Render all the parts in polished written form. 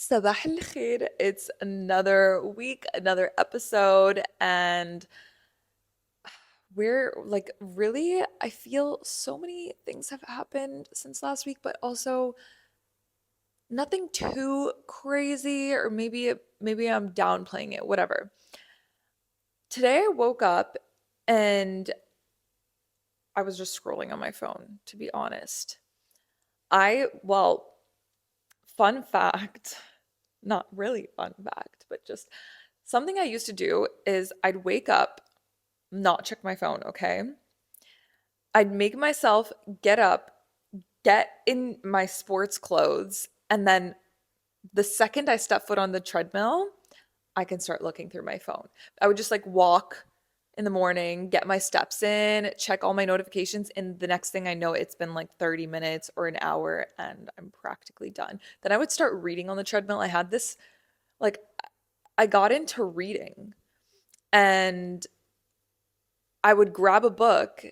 Sabah Kheir. It's another week, another episode, and we're like really, I feel so many things have happened since last week, but also nothing too crazy, or maybe I'm downplaying it, whatever. Today I woke up and I was just scrolling on my phone, to be honest. Well, fun fact, not really fun fact, but just something I used to do is I'd wake up, not check my phone, okay? I'd make myself get up, get in my sports clothes, and then the second I step foot on the treadmill, I can start looking through my phone. I would just like walk in the morning, get my steps in, check all my notifications, and the next thing I know, it's been like 30 minutes or an hour and I'm practically done. Then I would start reading on the treadmill. Like, I got into reading and I would grab a book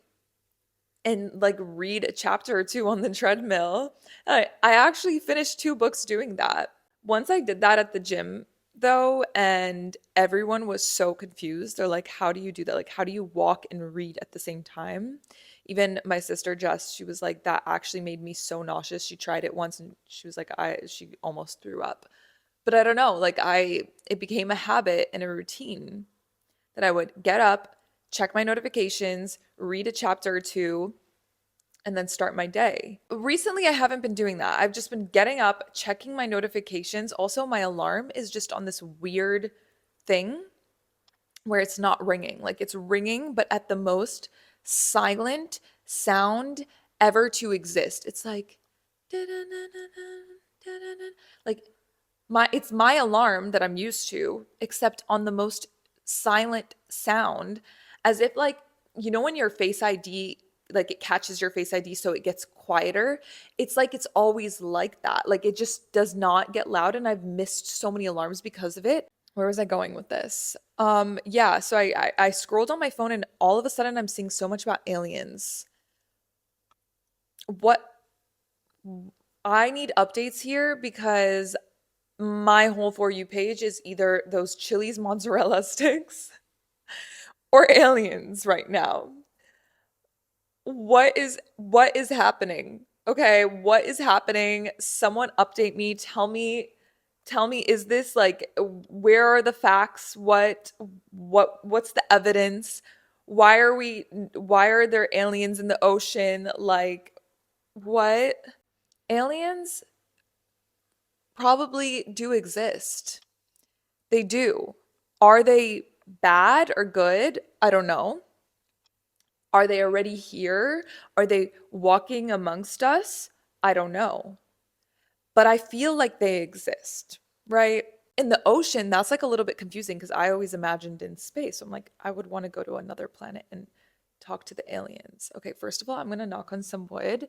and like read a chapter or two on the treadmill. I actually finished two books doing that. Once I did that at the gym, though, and everyone was so confused. They're like, how do you do that? Like, how do you walk and read at the same time? Even my sister Jess, she was like, that actually made me so nauseous. She tried it once and she was like, she almost threw up. But I don't know, it became a habit and a routine that I would get up, check my notifications, read a chapter or two, and then start my day. Recently, I haven't been doing that. I've just been getting up, checking my notifications. Also, my alarm is just on this weird thing where it's not ringing. Like it's ringing, but at the most silent sound ever to exist. It's like, like it's my alarm that I'm used to, except on the most silent sound, as if like when your Face ID, like it catches your Face ID so it gets quieter. It's like it's always like that. Like it just does not get loud, and I've missed so many alarms because of it. Where was I going with this? Yeah, so I scrolled on my phone and all of a sudden I'm seeing so much about aliens. What I need updates here because my whole For You page is either those Chili's mozzarella sticks or aliens right now. What is happening? Okay, what is happening? Someone update me. Tell me, is this like where are the facts? What's the evidence? Why are there aliens in the ocean? Like what? Aliens probably do exist. They do. Are they bad or good? I don't know. Are they already here? Are they walking amongst us? I don't know. But I feel like they exist, right? In the ocean, that's like a little bit confusing because I always imagined in space. So I'm like, I would want to go to another planet and talk to the aliens. Okay, first of all, I'm gonna knock on some wood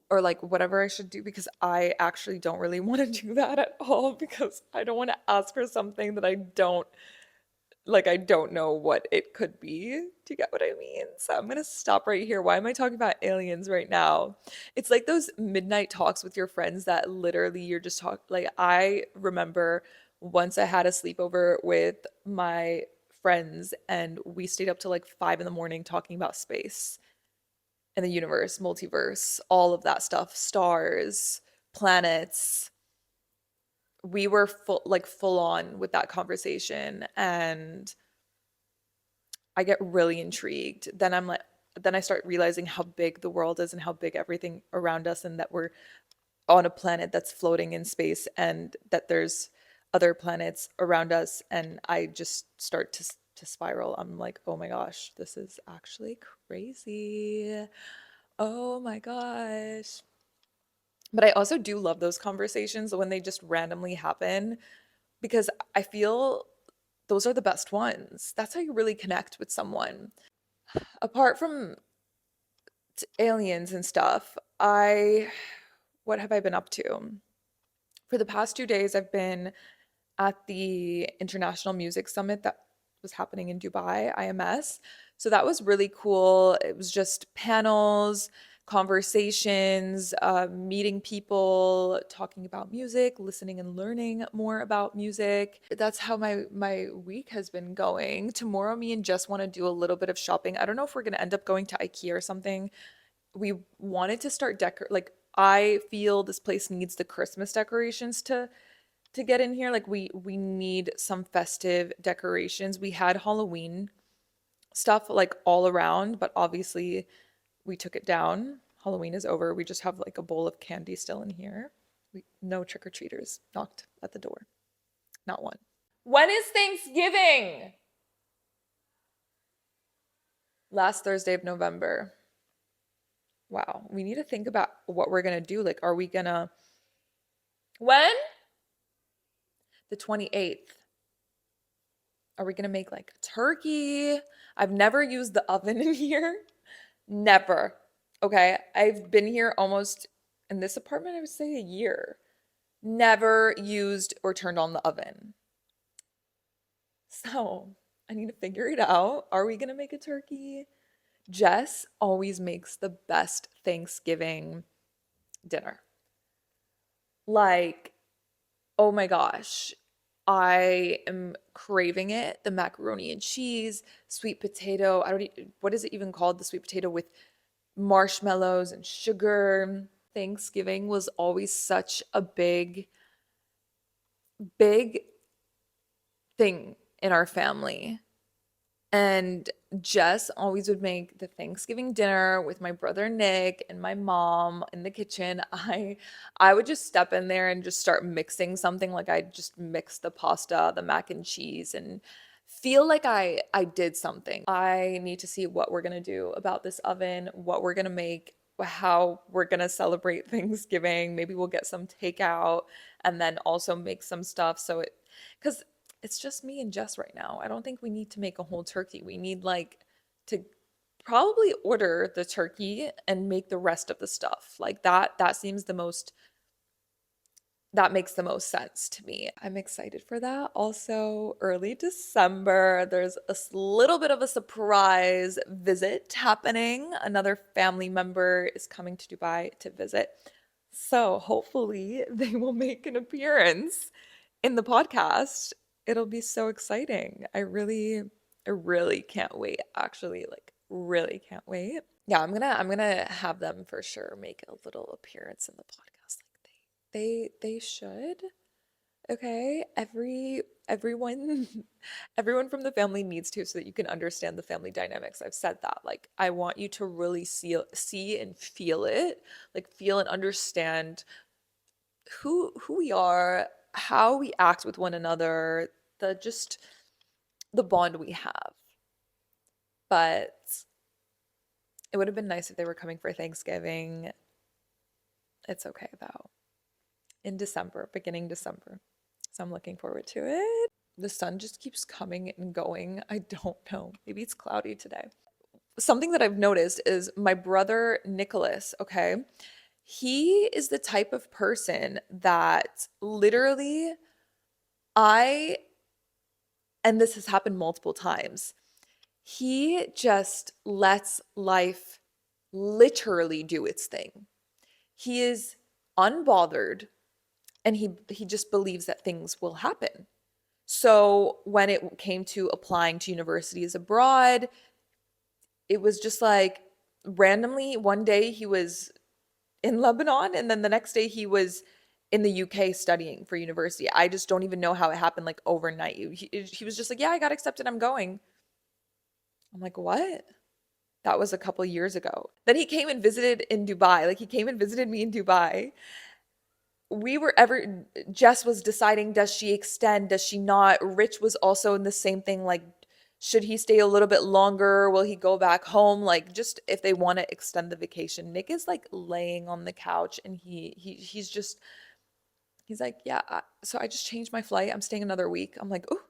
or like whatever I should do because I actually don't really want to do that at all because I don't want to ask for something that I don't know what it could be. Do you get what I mean? So I'm gonna stop right here. Why am I talking about aliens right now? It's like those midnight talks with your friends that literally you're just talking. Like I remember once I had a sleepover with my friends and we stayed up till like 5 in the morning talking about space and the universe, multiverse, all of that stuff, stars, planets. We were full on with that conversation, and I get really intrigued. Then I start realizing how big the world is and how big everything around us, and that we're on a planet that's floating in space, and that there's other planets around us. And I just start to spiral. I'm like, oh my gosh, this is actually crazy. Oh my gosh. But I also do love those conversations when they just randomly happen because I feel those are the best ones. That's how you really connect with someone. Apart from aliens and stuff, what have I been up to? For the past 2 days, I've been at the International Music Summit that was happening in Dubai, IMS. So that was really cool. It was just panels, conversations, meeting people, talking about music, listening and learning more about music. That's how my week has been going. Tomorrow, me and Jess want to do a little bit of shopping. I don't know if we're gonna end up going to IKEA or something. We wanted to start like I feel this place needs the Christmas decorations to get in here. Like we need some festive decorations. We had Halloween stuff like all around, but obviously we took it down. Halloween is over. We just have like a bowl of candy still in here. No trick-or-treaters knocked at the door. Not one. When is Thanksgiving? Last Thursday of November. Wow. We need to think about what we're gonna do. Like, are we gonna when? The 28th. Are we gonna make like turkey? I've never used the oven in here. Never. Okay. I've been here almost in this apartment, I would say a year. Never used or turned on the oven. So I need to figure it out. Are we gonna make a turkey? Jess always makes the best Thanksgiving dinner. Like, oh my gosh, I am craving it. The macaroni and cheese, sweet potato. I don't what is it even called? The sweet potato with marshmallows and sugar. Thanksgiving was always such a big thing in our family. And Jess always would make the Thanksgiving dinner with my brother Nick and my mom in the kitchen. I would just step in there and just start mixing something. Like I just mix the pasta, the mac and cheese, and feel like I did something. I need to see what we're gonna do about this oven, what we're gonna make, how we're gonna celebrate Thanksgiving. Maybe we'll get some takeout and then also make some stuff so it because it's just me and Jess right now. I don't think we need to make a whole turkey. We need like to probably order the turkey and make the rest of the stuff. Like that seems the most that makes the most sense to me. I'm excited for that. Also, early December, there's a little bit of a surprise visit happening. Another family member is coming to Dubai to visit. So hopefully they will make an appearance in the podcast. It'll be so exciting. I really can't wait. Actually, like really can't wait. Yeah, I'm gonna have them for sure make a little appearance in the podcast. Like they should. Okay. Everyone everyone from the family needs to so that you can understand the family dynamics. I've said that. Like I want you to really see and feel it. Like feel and understand who we are, how we act with one another, just the bond we have. But it would have been nice if they were coming for Thanksgiving. It's okay though. In December, beginning December. So I'm looking forward to it. The sun just keeps coming and going. I don't know. Maybe it's cloudy today. Something that I've noticed is my brother Nicholas, okay? He is the type of person that literally I, and this has happened multiple times, he just lets life literally do its thing. He is unbothered and he just believes that things will happen. So when it came to applying to universities abroad, it was just like randomly one day he was in Lebanon and then the next day he was in the UK studying for university. I just don't even know how it happened like overnight. He was just like, "Yeah, I got accepted. I'm going." I'm like, "What?" That was a couple years ago. Then he came and visited in Dubai. Like he came and visited me in Dubai. We were ever Jess was deciding, does she extend, does she not? Rich was also in the same thing, like should he stay a little bit longer, will he go back home, like just if they want to extend the vacation. Nick is like laying on the couch and he's like, yeah, so I just changed my flight, I'm staying another week. I'm like, oh,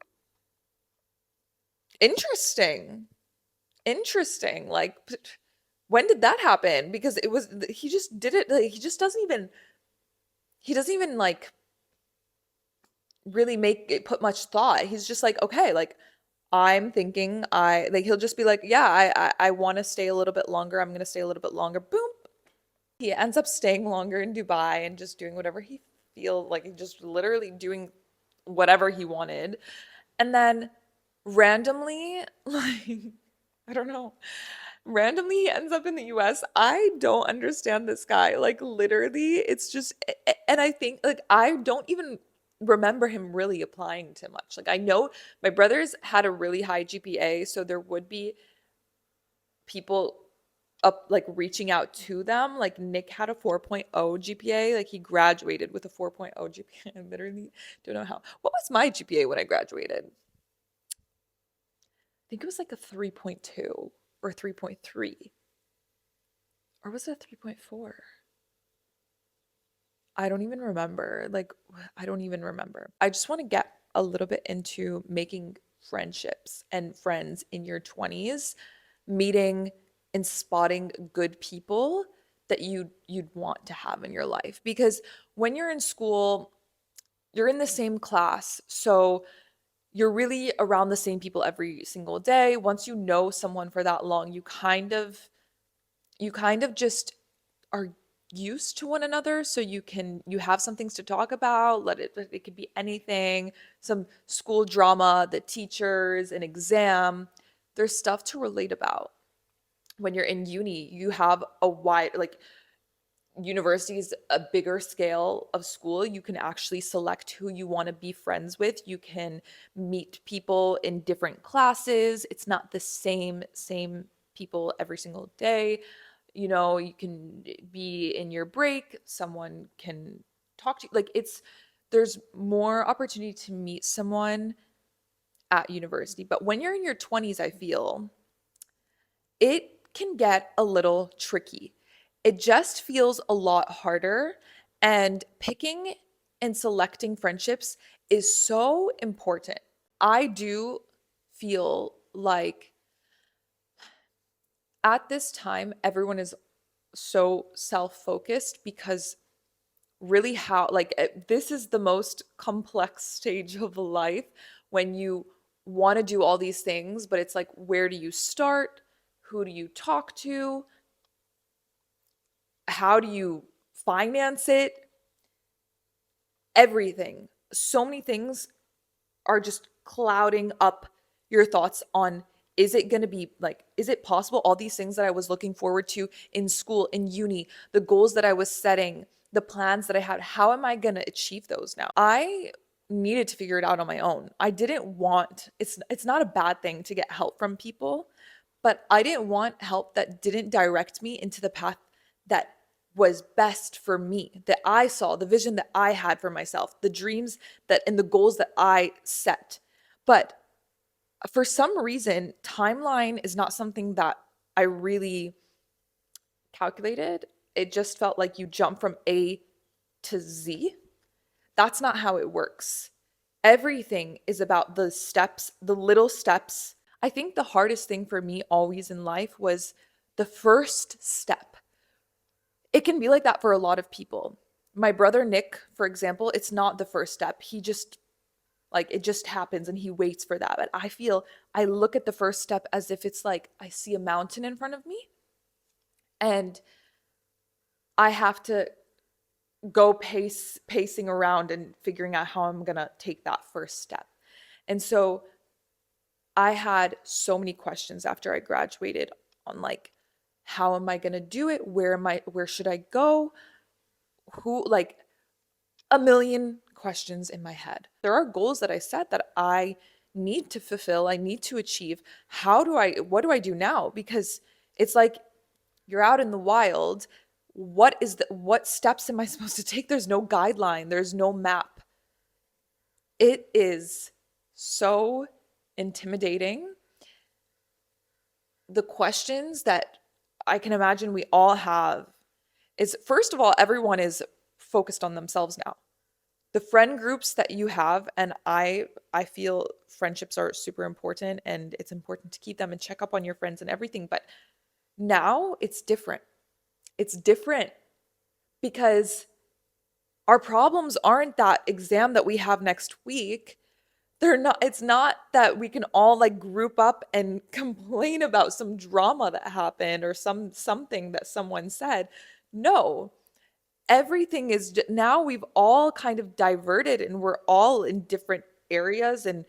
interesting, interesting. Like when did that happen? Because it was he just did it, like he doesn't even like really make it put much thought. He's just like, okay, like I'm thinking I like he'll just be like, yeah, I want to stay a little bit longer. I'm gonna stay a little bit longer. Boom. He ends up staying longer in Dubai and just doing whatever he feel like, just literally doing whatever he wanted. And then randomly, like, I don't know, randomly he ends up in the US. I don't understand this guy. Like, literally, it's just, and I think, like, I don't even remember him really applying to much. Like, I know my brothers had a really high GPA, so there would be people up like reaching out to them. Like Nick had a 4.0 GPA. Like he graduated with a 4.0 GPA. I literally don't know how. What was my GPA when I graduated? I think it was like a 3.2 or 3.3. Or was it a 3.4? I don't even remember. Like, I don't even remember. I just want to get a little bit into making friendships and friends in your 20s, meeting and spotting good people that you'd want to have in your life. Because when you're in school, you're in the same class. So you're really around the same people every single day. Once you know someone for that long, you kind of just are used to one another, so you have some things to talk about. It could be anything, some school drama, the teachers, an exam. There's stuff to relate about. When you're in uni, you have a wide, like, universities, a bigger scale of school. You can actually select who you want to be friends with. You can meet people in different classes. It's not the same people every single day. You can be in your break, someone can talk to you. Like, there's more opportunity to meet someone at university. But when you're in your 20s, I feel it can get a little tricky. It just feels a lot harder, and picking and selecting friendships is so important. I do feel like at this time, everyone is so self-focused because really how like this is the most complex stage of life when you want to do all these things, but it's like, where do you start? Who do you talk to? How do you finance it? Everything. So many things are just clouding up your thoughts on, is it going to be like, is it possible all these things that I was looking forward to in school, in uni, the goals that I was setting, the plans that I had, how am I going to achieve those now? I needed to figure it out on my own. I didn't want, it's not a bad thing to get help from people, but I didn't want help that didn't direct me into the path that was best for me, that I saw, the vision that I had for myself, the dreams that and the goals that I set. But for some reason, timeline is not something that I really calculated. It just felt like you jump from A to Z. That's not how it works. Everything is about the steps, the little steps. I think the hardest thing for me always in life was the first step. It can be like that for a lot of people. My brother Nick, for example, it's not the first step. He just, like, it just happens and he waits for that. But I feel I look at the first step as if it's like I see a mountain in front of me and I have to go pacing around and figuring out how I'm gonna take that first step. And so I had so many questions after I graduated on, like, how am I gonna do it? Where should I go? Who, like, a million questions in my head. There are goals that I set that I need to fulfill, I need to achieve. What do I do now? Because it's like you're out in the wild. What steps am I supposed to take? There's no guideline, there's no map. It is so intimidating. The questions that I can imagine we all have is, first of all, everyone is focused on themselves now. The friend groups that you have, and I feel friendships are super important and it's important to keep them and check up on your friends and everything, but now it's different. It's different because our problems aren't that exam that we have next week. They're not, it's not that we can all, like, group up and complain about some drama that happened or something that someone said. No, everything is now we've all kind of diverted and we're all in different areas and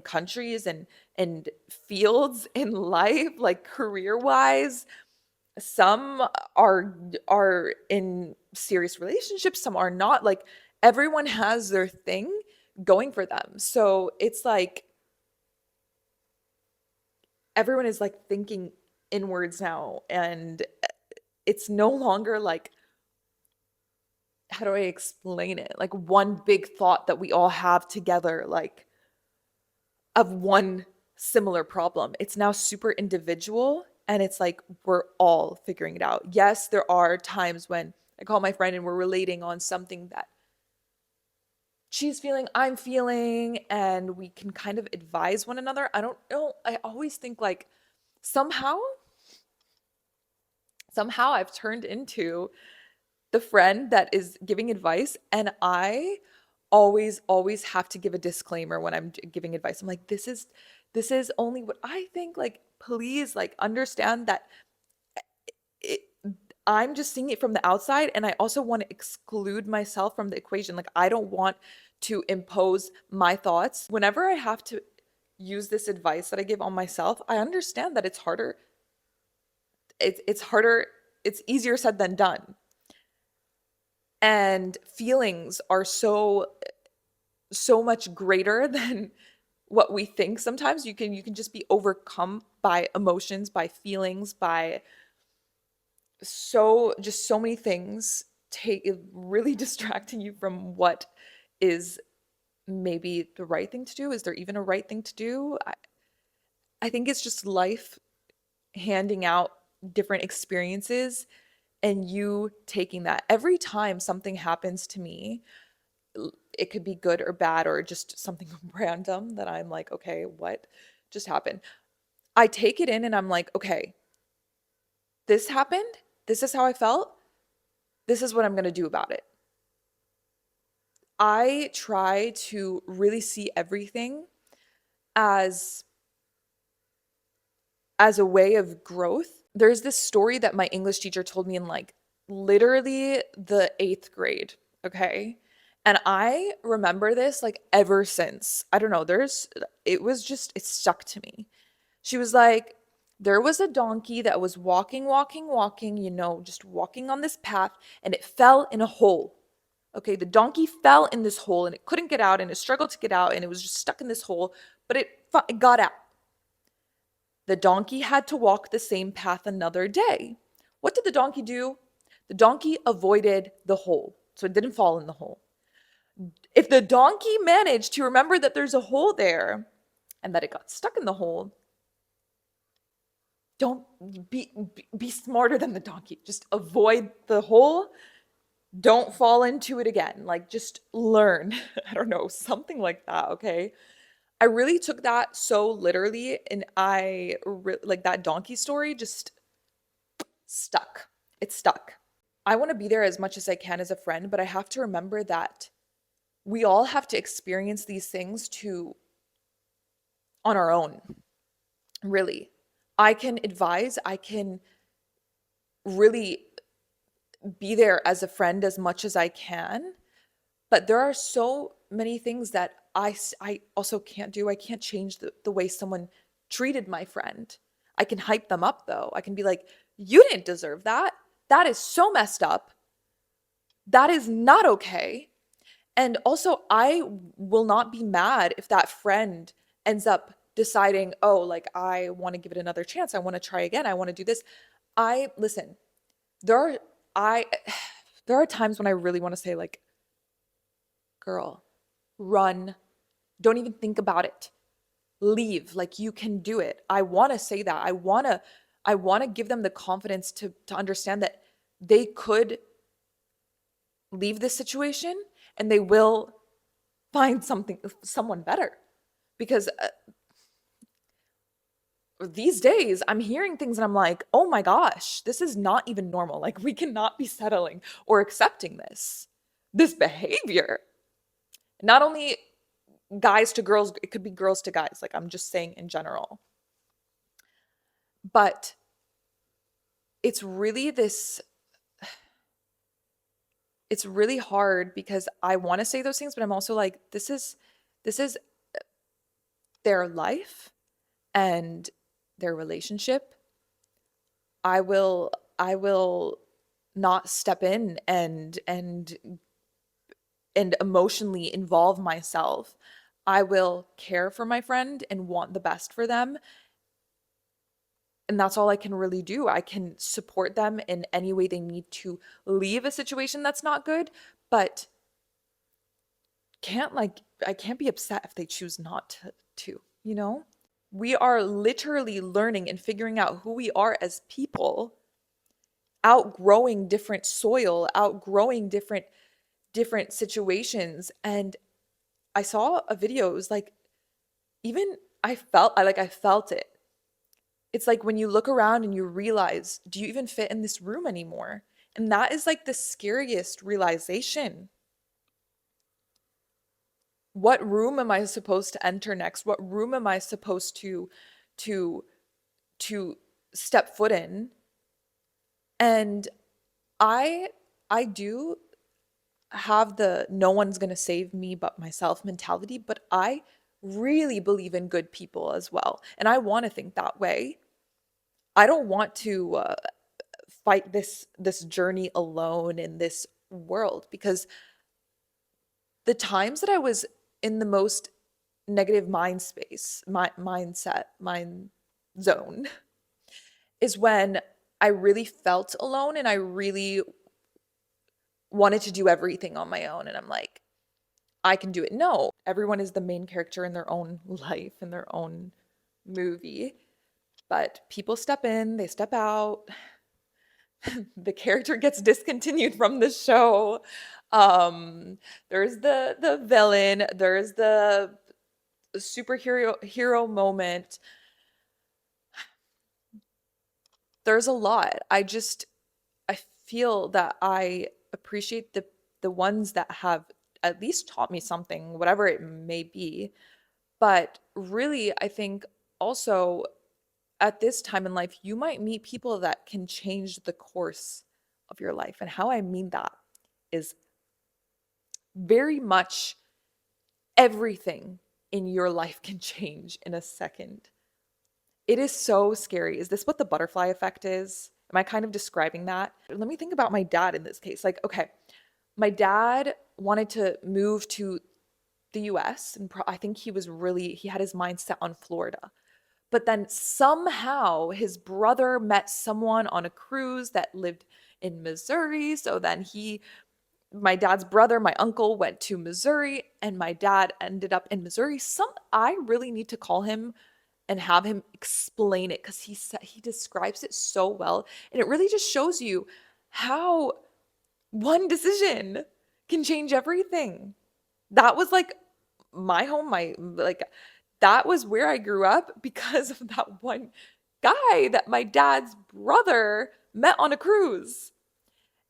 countries and fields in life, like career wise. Some are in serious relationships, some are not. Like everyone has their thing going for them. So it's like everyone is like thinking inwards now, and it's no longer like, how do I explain it? Like one big thought that we all have together, like of one similar problem. It's now super individual, and it's like we're all figuring it out. Yes, there are times when I call my friend and we're relating on something that she's feeling, I'm feeling, and we can kind of advise one another. I don't know. I always think like somehow, somehow I've turned into the friend that is giving advice, and I always have to give a disclaimer when I'm giving advice. I'm like, this is only what I think. Like, please, like, understand that it, I'm just seeing it from the outside, and I also want to exclude myself from the equation. Like, I don't want to impose my thoughts. Whenever I have to use this advice that I give on myself, I understand that it's harder. It's harder. It's easier said than done. And feelings are so much greater than what we think. Sometimes you can just be overcome by emotions, by feelings, by so many things take really distracting you from what is maybe the right thing to do. Is there even a right thing to do? I think it's just life handing out different experiences, and you taking that. Every time something happens to me, it could be good or bad or just something random that I'm like, okay, what just happened? I take it in and I'm like, okay, this happened. This is how I felt. This is what I'm going to do about it. I try to really see everything as as a way of growth. There's this story that my English teacher told me in like literally the 8th grade, okay? And I remember this like ever since. I don't know, it was just it stuck to me. She was like, there was a donkey that was walking, just walking on this path, and it fell in a hole. Okay, the donkey fell in this hole and it couldn't get out and it struggled to get out and it was just stuck in this hole, but it got out. The donkey had to walk the same path another day. What did the donkey do? The donkey avoided the hole, so it didn't fall in the hole. If the donkey managed to remember that there's a hole there and that it got stuck in the hole, don't be smarter than the donkey. Just avoid the hole. Don't fall into it again. Like just learn. I don't know, something like that, okay? I really took that so literally, and like that donkey story just stuck. It's stuck. I want to be there as much as I can as a friend, but I have to remember that we all have to experience these things to on our own, really. I can advise, I can really be there as a friend as much as I can, but there are so many things that I also can't do. I can't change the way someone treated my friend. I can hype them up though. I can be like, you didn't deserve that. That is so messed up. That is not okay. And also, I will not be mad if that friend ends up deciding, oh, like, I want to give it another chance. I want to try again. I want to do this. Listen, there are, I, there are times when I really want to say, like, girl, run. Don't even think about it. Leave. Like, you can do it. I want to say that. I want to give them the confidence to understand that they could leave this situation and they will find someone better, because these days I'm hearing things and I'm like, oh my gosh, this is not even normal. Like we cannot be settling or accepting this behavior. Not only guys to girls, it could be girls to guys. Like I'm just saying in general. But it's really this, it's really hard because I want to say those things, but I'm also like, this is their life and their relationship. I will not step in and emotionally involve myself. I will care for my friend and want the best for them. And that's all I can really do. I can support them in any way they need to leave a situation that's not good, but can't like I can't be upset if they choose not to, you know? We are literally learning and figuring out who we are as people, outgrowing different soil, outgrowing different situations. And I saw a video, it was like even I felt it. It's like when you look around and you realize, do you even fit in this room anymore? And that is like the scariest realization. What room am I supposed to enter next? What room am I supposed to to step foot in? And I I do have the no one's going to save me but myself mentality, but I really believe in good people as well. And I want to think that way. I don't want to fight this journey alone in this world because the times that I was in the most negative mind space, mind zone is when I really felt alone and I really wanted to do everything on my own. And I'm like, I can do it. No, everyone is the main character in their own life, in their own movie. But people step in, they step out. The character gets discontinued from the show. There's the villain, there's the superhero hero moment. There's a lot. I feel that I appreciate the ones that have at least taught me something, whatever it may be. But really, I think also at this time in life, you might meet people that can change the course of your life. And how I mean that is very much everything in your life can change in a second. It is so scary. Is this what the butterfly effect is? Am I kind of describing that? Let me think about my dad in this case. Like, okay, my dad wanted to move to the US, and I think he had his mind set on Florida. But then somehow his brother met someone on a cruise that lived in Missouri. So then my dad's brother, my uncle, went to Missouri, and my dad ended up in Missouri. I really need to call him and have him explain it because he describes it so well, and it really just shows you how one decision can change everything. That was like my home, my like that was where I grew up because of that one guy that my dad's brother met on a cruise.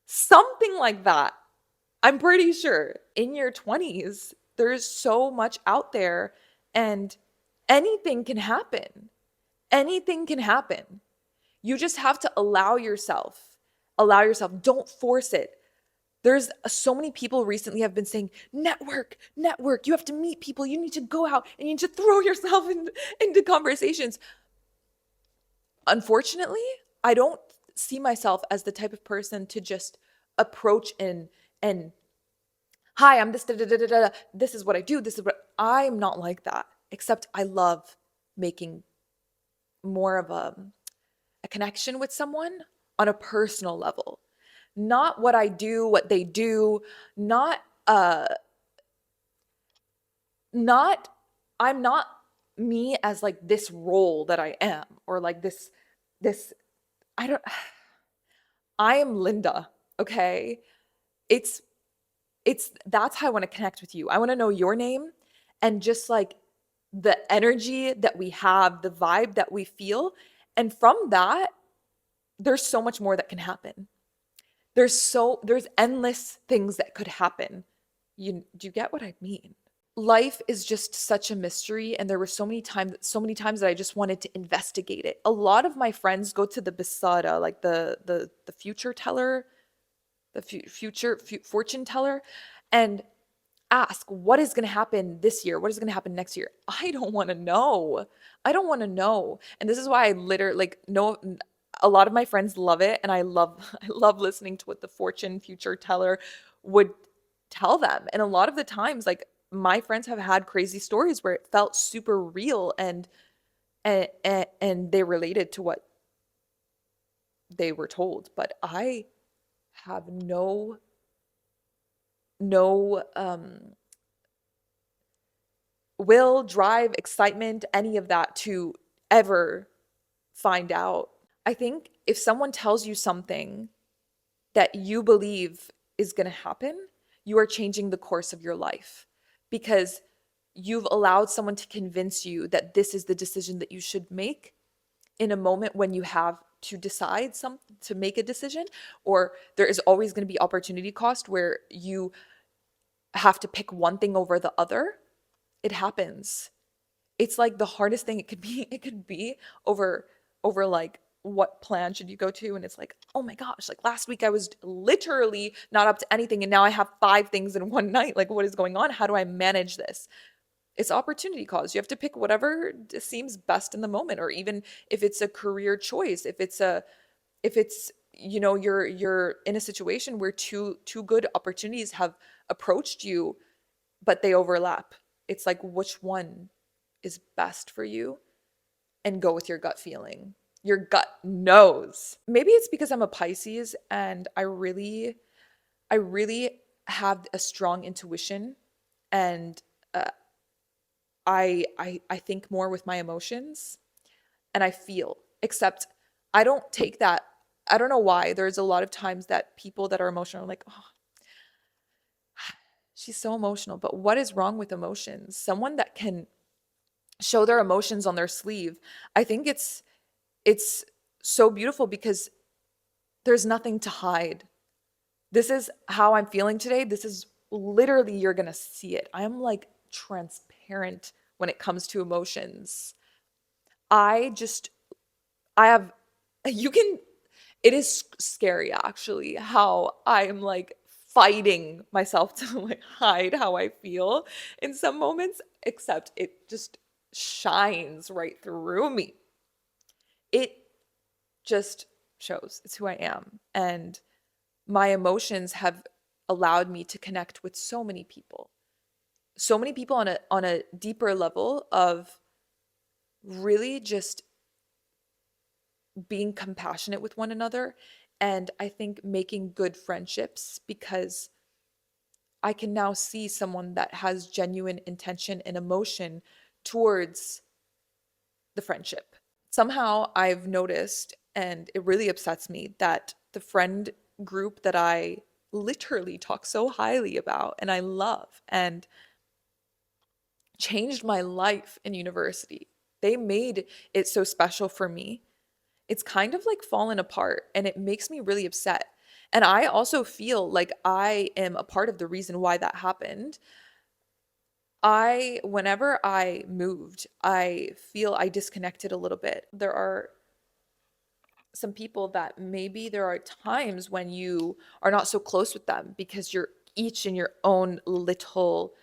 Something like that. I'm pretty sure in your 20s, there's so much out there and anything can happen. Anything can happen. You just have to allow yourself. Allow yourself. Don't force it. There's so many people recently have been saying, network, network. You have to meet people. You need to go out and you need to throw yourself into conversations. Unfortunately, I don't see myself as the type of person to just approach and hi, I'm this da, da, da, da, da. This is what I do. This is what I'm not like that. Except I love making more of a connection with someone on a personal level. Not what I do, what they do, not not I'm not me as like this role that I am or like this I don't I am Linda, okay? It's it's that's how I want to connect with you. I want to know your name and just like the energy that we have, the vibe that we feel. And from that, there's so much more that can happen. There's endless things that could happen. Do you get what I mean? Life is just such a mystery, and there were so many times that I just wanted to investigate it. A lot of my friends go to the Basada, like the future teller, the fortune teller, and ask what is going to happen this year, what is going to happen next year. I don't want to know. I don't want to know. And this is why I literally like know a lot of my friends love it, and I love I love listening to what the fortune future teller would tell them. And a lot of the times like my friends have had crazy stories where it felt super real, and they related to what they were told. But I have no will, drive, excitement, any of that to ever find out. I think if someone tells you something that you believe is going to happen, you are changing the course of your life because you've allowed someone to convince you that this is the decision that you should make in a moment when you have to decide something, to make a decision, or there is always going to be opportunity cost where you have to pick one thing over the other. It happens. It's like the hardest thing it could be over like what plan should you go to, and it's like, oh my gosh, like last week I was literally not up to anything and now I have five things in one night. Like what is going on? How do I manage this? It's opportunity cost. You have to pick whatever seems best in the moment, or even if it's a career choice, if it's you're in a situation where two good opportunities have approached you but they overlap. It's like which one is best for you, and go with your gut feeling. Your gut knows. Maybe it's because I'm a Pisces and I really have a strong intuition, and uh, I think more with my emotions, and I feel. Except I don't take that. I don't know why. There's a lot of times that people that are emotional are like, oh, she's so emotional. But what is wrong with emotions? Someone that can show their emotions on their sleeve. I think it's so beautiful because there's nothing to hide. This is how I'm feeling today. This is literally, you're going to see it. I'm like transparent when it comes to emotions. I just, I have, you can, it is scary actually how I'm like fighting myself to like hide how I feel in some moments, except it just shines right through me. It just shows it's who I am. And my emotions have allowed me to connect with so many people. So many people on a deeper level of really just being compassionate with one another, and I think making good friendships because I can now see someone that has genuine intention and emotion towards the friendship. Somehow I've noticed, and it really upsets me, that the friend group that I literally talk so highly about and I love and changed my life in university, they made it so special for me. It's kind of like fallen apart, and it makes me really upset. And I also feel like I am a part of the reason why that happened. Whenever I moved, I feel I disconnected a little bit. There are some people that maybe there are times when you are not so close with them because you're each in your own little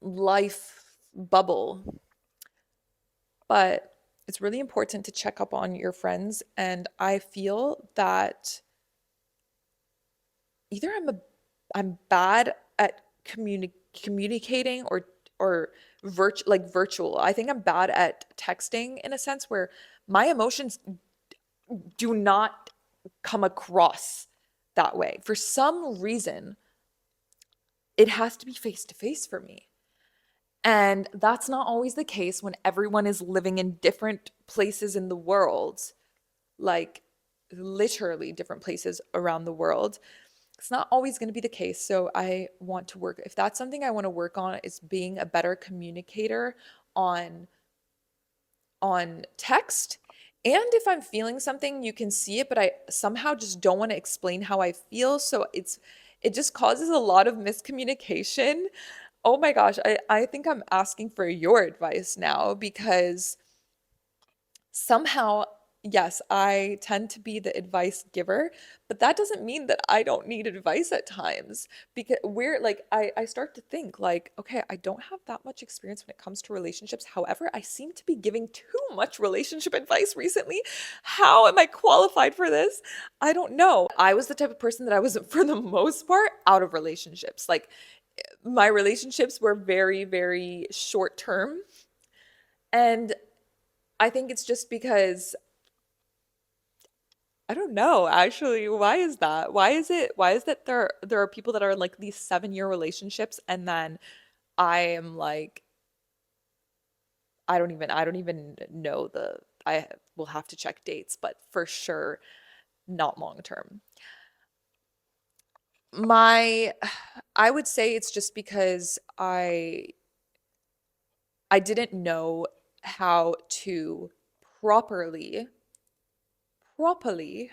life bubble. But it's really important to check up on your friends. And I feel that either I'm bad at communicating, or virtual. I think I'm bad at texting in a sense where my emotions do not come across that way. For some reason, it has to be face to face for me. And that's not always the case when everyone is living in different places in the world, like literally different places around the world. It's not always going to be the case. So I want to work, if that's something I want to work on, is being a better communicator on text. And if I'm feeling something, you can see it, but I somehow just don't want to explain how I feel. So it just causes a lot of miscommunication. Oh my gosh, I think I'm asking for your advice now because somehow yes, I tend to be the advice giver, but that doesn't mean that I don't need advice at times. Because we're like, I start to think like, okay, I don't have that much experience when it comes to relationships. However, I seem to be giving too much relationship advice recently. How am I qualified for this? I don't know. I was the type of person that I was, for the most part, out of relationships. Like, my relationships were very, very short term. And I think it's just because I don't know, actually. Why is that? Why is that there are people that are in like these 7-year relationships and then I am like I don't even know I will have to check dates, but for sure not long term. My I would say it's just because I didn't know how to properly properly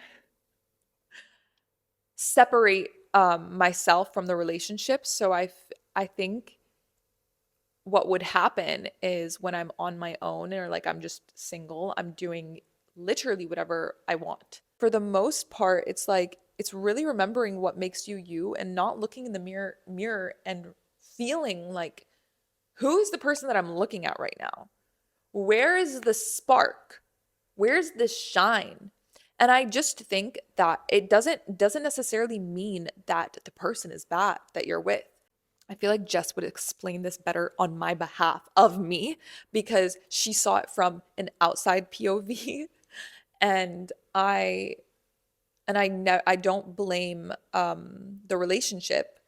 separate myself from the relationship. So I think what would happen is when I'm on my own or like I'm just single, I'm doing literally whatever I want. For the most part, it's like it's really remembering what makes you you and not looking in the mirror and feeling like who is the person that I'm looking at right now? Where is the spark? Where's the shine? And I just think that it doesn't necessarily mean that the person is bad that you're with. I feel like Jess would explain this better on my behalf of me because she saw it from an outside POV and I don't blame the relationship.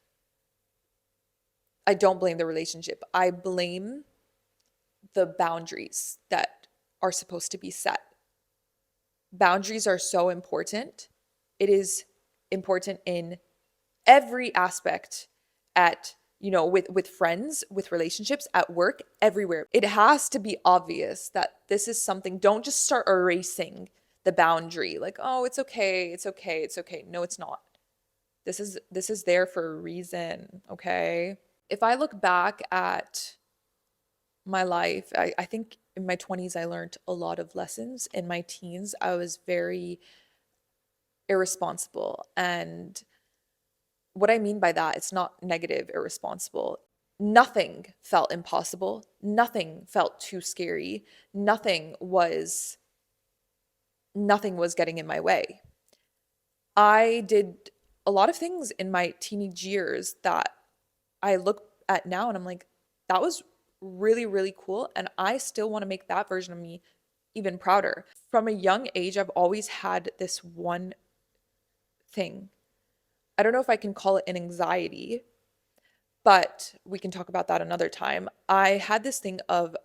I don't blame the relationship. I blame the boundaries that are supposed to be set. Boundaries are so important. It is important in every aspect at with friends, with relationships, at work, everywhere. It has to be obvious that this is something. Don't just start erasing the boundary like, oh, it's okay, it's okay, it's okay. No, it's not. This is there for a reason, okay? If I look back at my life, I think in my 20s I learned a lot of lessons. In my teens I was very irresponsible, and what I mean by that, it's not negative, irresponsible. Nothing felt impossible. Nothing felt too scary. Nothing was getting in my way. I did a lot of things in my teenage years that I look at now and I'm like, that was really, really cool. And I still want to make that version of me even prouder. From a young age, I've always had this one thing. I don't know if I can call it an anxiety, but we can talk about that another time. I had this thing of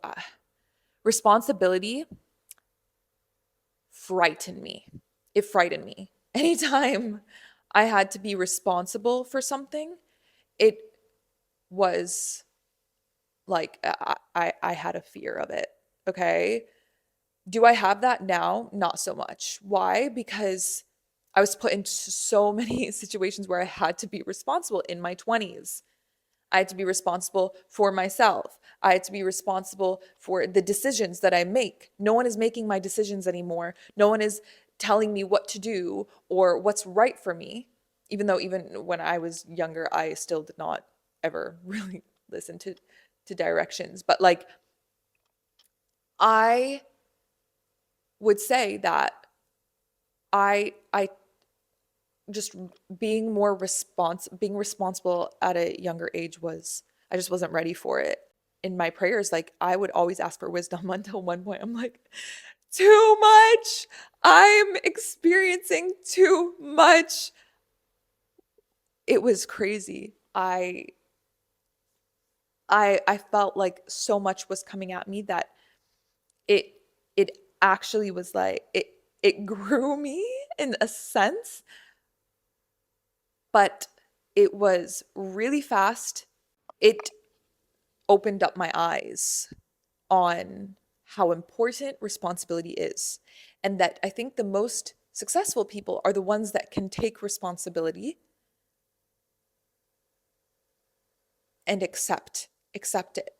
responsibility frightened me. It frightened me. Anytime I had to be responsible for something, it was like I had a fear of it. Okay. Do I have that now? Not so much. Why? Because I was put into so many situations where I had to be responsible in my 20s. I had to be responsible for myself. I had to be responsible for the decisions that I make. No one is making my decisions anymore. No one is telling me what to do or what's right for me. Even though even when I was younger, I still did not ever really listen to directions. But like I would say that I just being responsible at a younger age was I just wasn't ready for it. In my prayers, like I would always ask for wisdom until one point I'm like, too much. I'm experiencing too much. It was crazy. I felt like so much was coming at me that it it actually was like it grew me in a sense, but it was really fast. It opened up my eyes on how important responsibility is. And that I think the most successful people are the ones that can take responsibility and accept it,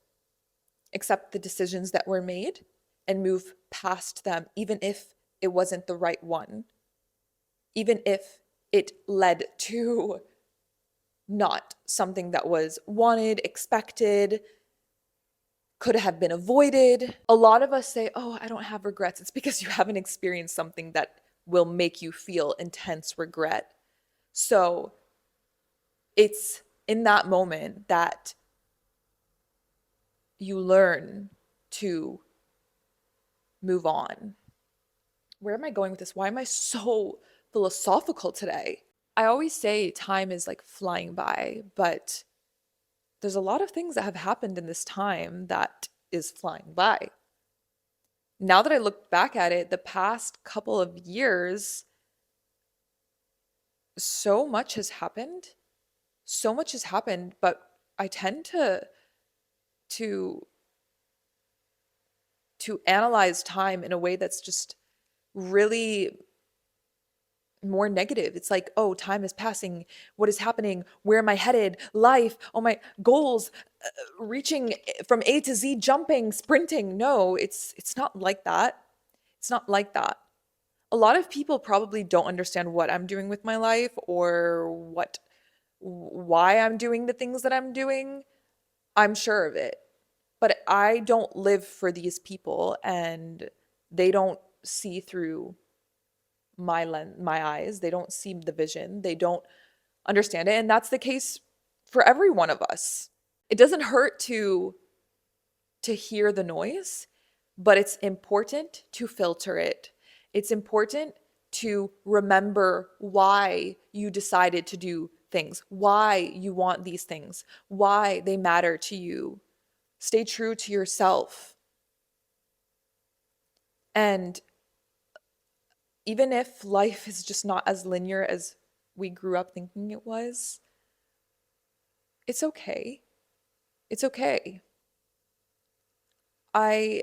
accept the decisions that were made and move past them, even if it wasn't the right one, even if it led to not something that was wanted, expected, could have been avoided. A lot of us say, oh, I don't have regrets. It's because you haven't experienced something that will make you feel intense regret. So it's in that moment that you learn to move on. Where am I going with this? Why am I so philosophical today? I always say time is like flying by, but there's a lot of things that have happened in this time that is flying by. Now that I look back at it, the past couple of years, so much has happened. So much has happened, but I tend to to analyze time in a way that's just really more negative. It's like, oh, time is passing. What is happening? Where am I headed? Life, oh my goals, reaching from A to Z, jumping, sprinting. No, it's not like that. It's not like that. A lot of people probably don't understand what I'm doing with my life or why I'm doing the things that I'm doing. I'm sure of it. But I don't live for these people and they don't see through my eyes. They don't see the vision. They don't understand it. And that's the case for every one of us. It doesn't hurt to hear the noise, but it's important to filter it. It's important to remember why you decided to do things, why you want these things, why they matter to you. Stay true to yourself. And even if life is just not as linear as we grew up thinking it was, it's okay. It's okay. I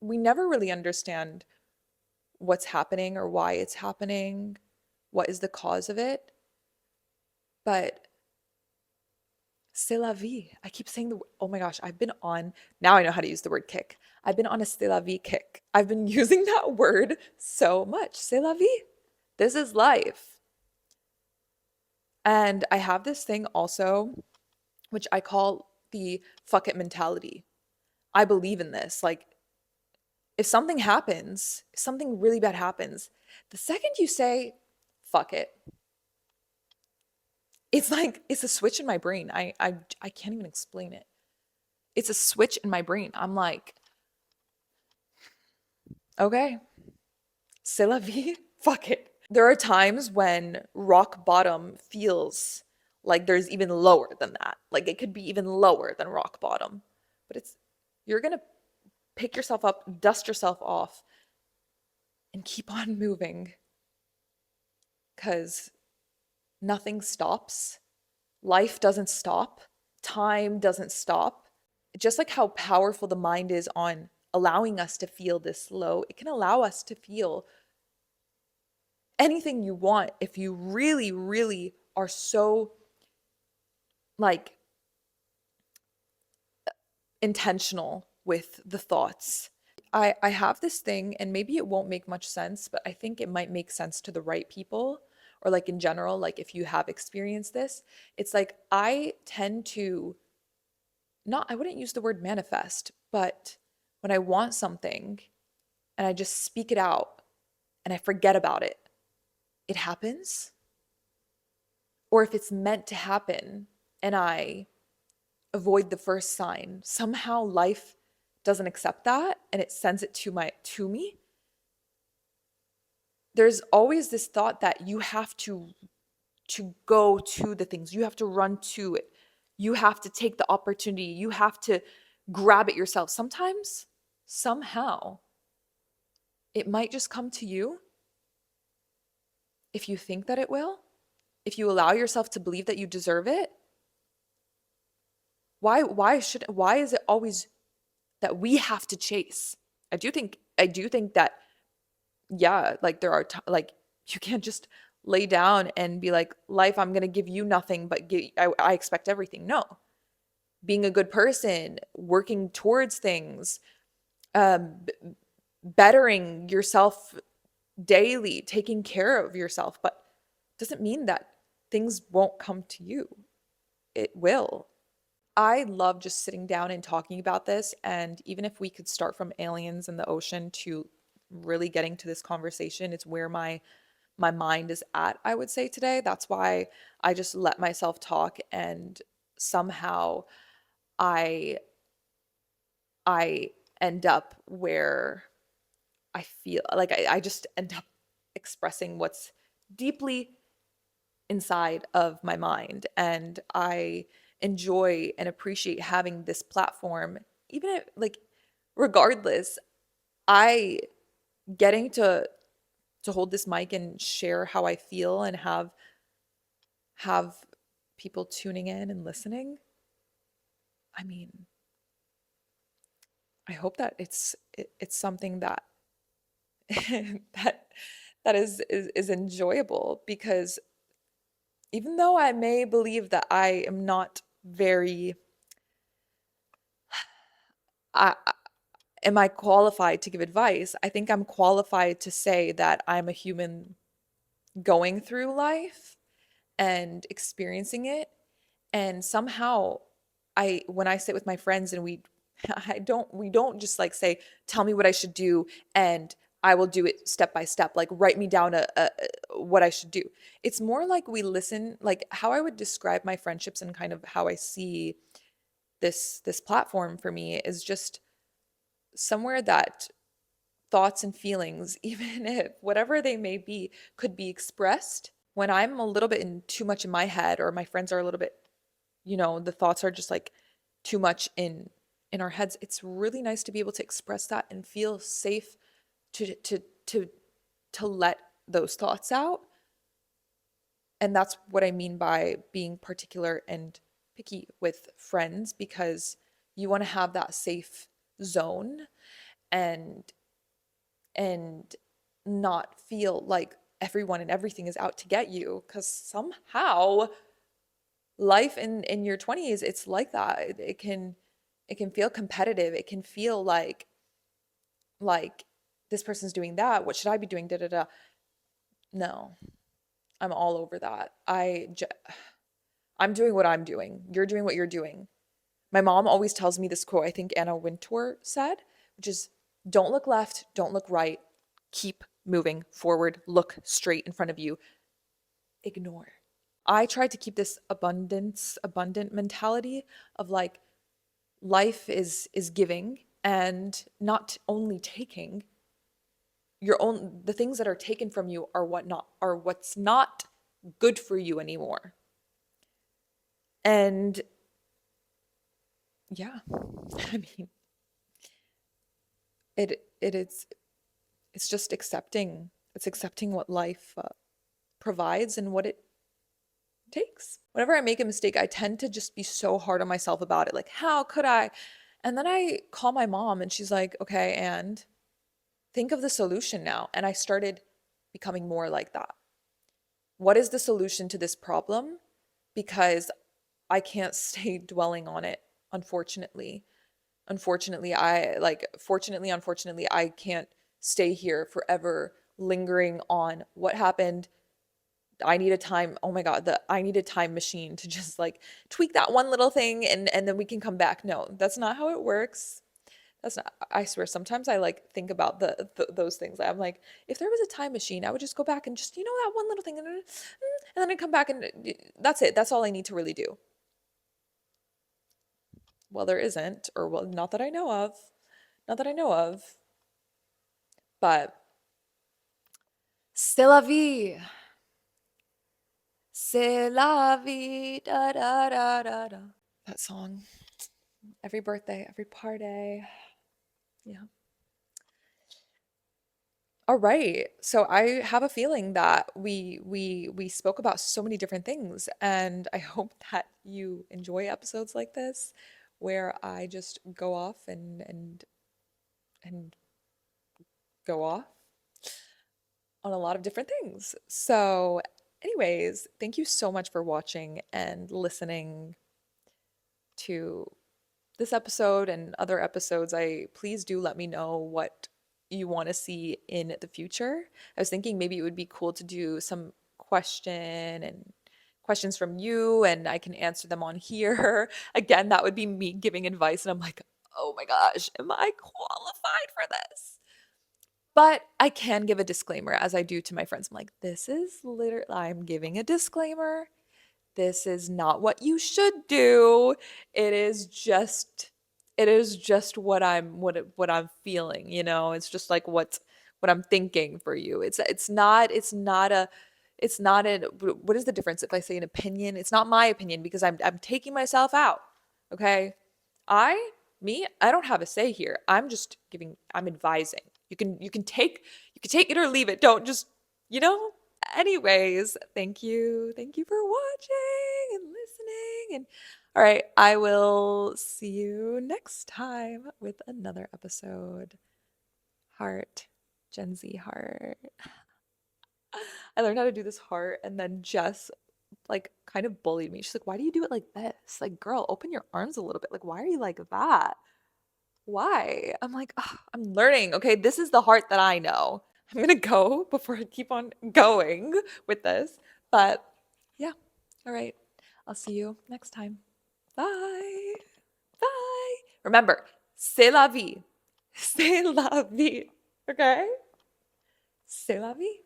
we never really understand what's happening or why it's happening, what is the cause of it, but c'est la vie. I keep saying oh my gosh, I've been on, now I know how to use the word kick. I've been on a c'est la vie kick. I've been using that word so much. C'est la vie. This is life. And I have this thing also, which I call the fuck it mentality. I believe in this. Like, if something happens, if something really bad happens, the second you say, fuck it, it's like, it's a switch in my brain. I can't even explain it. It's a switch in my brain. I'm like, okay, c'est la vie, fuck it. There are times when rock bottom feels like there's even lower than that. Like it could be even lower than rock bottom. But you're gonna pick yourself up, dust yourself off, and keep on moving. Because nothing stops. Life doesn't stop. Time doesn't stop. Just like how powerful the mind is on allowing us to feel this low, it can allow us to feel anything you want if you really, really are so like intentional with the thoughts. I have this thing, and maybe it won't make much sense, but I think it might make sense to the right people, or like in general, like if you have experienced this, it's like I tend to not, I wouldn't use the word manifest, but when I want something and I just speak it out and I forget about it, it happens. Or if it's meant to happen and I avoid the first sign, somehow life doesn't accept that and it sends it to me. There's always this thought that you have to go to the things, you have to run to it, you have to take the opportunity, you have to grab it yourself. Sometimes, somehow, it might just come to you if you think that it will, if you allow yourself to believe that you deserve it. Why is it always that we have to chase? I do think that, yeah, like there are like you can't just lay down and be like, life, I'm gonna give you nothing but I expect everything. No, being a good person, working towards things, um, bettering yourself daily, taking care of yourself, but doesn't mean that things won't come to you. It will. I love just sitting down and talking about this. And even if we could start from aliens in the ocean to really getting to this conversation, it's where my mind is at, I would say today. That's why I just let myself talk, and somehow I I end up where I feel like I just end up expressing what's deeply inside of my mind. And I enjoy and appreciate having this platform, even if, like, regardless, I getting to hold this mic and share how I feel and have people tuning in and listening. I mean, I hope that it's something that that is enjoyable, because even though I may believe that I am not very I am I qualified to give advice, I think I'm qualified to say that I'm a human going through life and experiencing it. And somehow I when I sit with my friends and we don't just like say, tell me what I should do and I will do it step by step, like write me down what I should do. It's more like we listen, like how I would describe my friendships and kind of how I see this platform for me is just somewhere that thoughts and feelings, even if whatever they may be, could be expressed. When I'm a little bit in too much in my head, or my friends are a little bit, the thoughts are just like too much in our heads, it's really nice to be able to express that and feel safe to to to to let those thoughts out. And that's what I mean by being particular and picky with friends, because you want to have that safe zone, and and not feel like everyone and everything is out to get you, because somehow life in your 20s, it's like that. It can feel competitive. It can feel like this person's doing that, what should I be doing, da da da. No, I'm all over that. I'm doing what I'm doing, you're doing what you're doing. My mom always tells me this quote, I think Anna Wintour said, which is, don't look left, don't look right, keep moving forward, look straight in front of you, ignore. I try to keep this abundant mentality of like, life is giving and not only taking. The things that are taken from you are what's not good for you anymore. And yeah, I mean, it's just accepting. It's accepting what life provides and what it takes. Whenever I make a mistake, I tend to just be so hard on myself about it. Like, how could I? And then I call my mom and she's like, okay, and think of the solution now. And I started becoming more like that. What is the solution to this problem? Because I can't stay dwelling on it, unfortunately. Unfortunately, I can't stay here forever lingering on what happened. I need a time, oh my God, I need a time machine to just like tweak that one little thing, and then we can come back. No, that's not how it works. That's not, I swear, sometimes I like think about those things. I'm like, if there was a time machine, I would just go back and just, that one little thing, and then I come back and that's it. That's all I need to really do. Well, there isn't, or well, not that I know of. Not that I know of. But c'est la vie. C'est la vie. Da da da da da. That song. Every birthday, every party. Yeah. All right. So I have a feeling that we spoke about so many different things, and I hope that you enjoy episodes like this where I just go off and go off on a lot of different things. So anyways, thank you so much for watching and listening to this episode and other episodes. Please do let me know you want to see in the future. I was thinking maybe it would be cool to do some questions from you and I can answer them on here. Again, that would be me giving advice and I'm like, "Oh my gosh, am I qualified for this?" But I can give a disclaimer as I do to my friends. I'm like, "This is literally I'm giving a disclaimer. This is not what you should do. It is just what I'm feeling, you know? It's just like what I'm thinking for you. It's not an what is the difference if I say an opinion? It's not my opinion because I'm taking myself out. Okay? I I don't have a say here. I'm advising. You can take it or leave it. Don't just, you know? Anyways, thank you. Thank you for watching and listening. And all right, I will see you next time with another episode. Heart, Gen Z heart. I learned how to do this heart, and then Jess like kind of bullied me. She's like, "Why do you do it like this? Like, girl, open your arms a little bit. Like, why are you like that? Why?" I'm like, "Ugh, I'm learning. Okay, this is the heart that I know. I'm gonna go before I keep on going with this." But yeah, all right. I'll see you next time. Bye. Bye. Remember, c'est la vie. C'est la vie. Okay? C'est la vie.